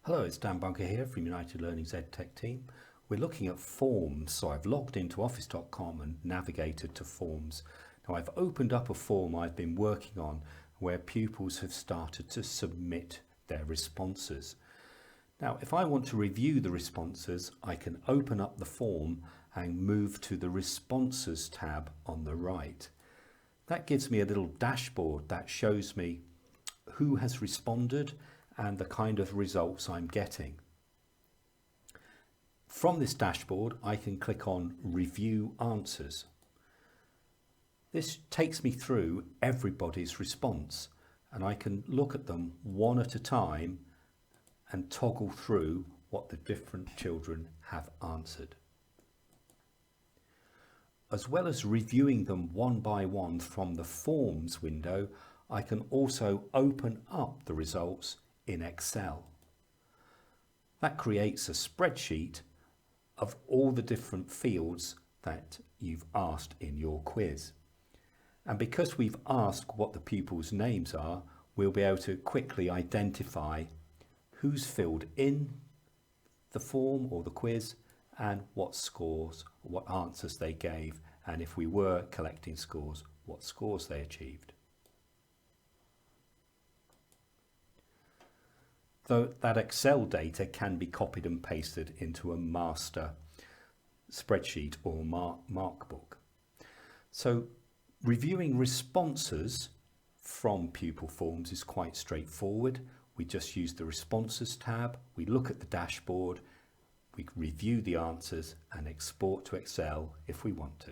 Hello, it's Dan Bunker here from United Learning's EdTech team. We're looking at forms, so I've logged into office.com and navigated to forms. Now I've opened up a form I've been working on where pupils have started to submit their responses. Now if I want to review the responses, I can open up the form and move to the Responses tab on the right. That gives me a little dashboard that shows me who has responded and the kind of results I'm getting. From this dashboard, I can click on Review Answers. This takes me through everybody's response, and I can look at them one at a time and toggle through what the different children have answered. As well as reviewing them one by one from the Forms window, I can also open up the results in Excel. That creates a spreadsheet of all the different fields that you've asked in your quiz. And because we've asked what the pupils' names are, we'll be able to quickly identify who's filled in the form or the quiz and what scores, what answers they gave, and if we were collecting scores, what scores they achieved. Though that Excel data can be copied and pasted into a master spreadsheet or markbook. So reviewing responses from pupil forms is quite straightforward. We just use the Responses tab, we look at the dashboard, we review the answers and export to Excel if we want to.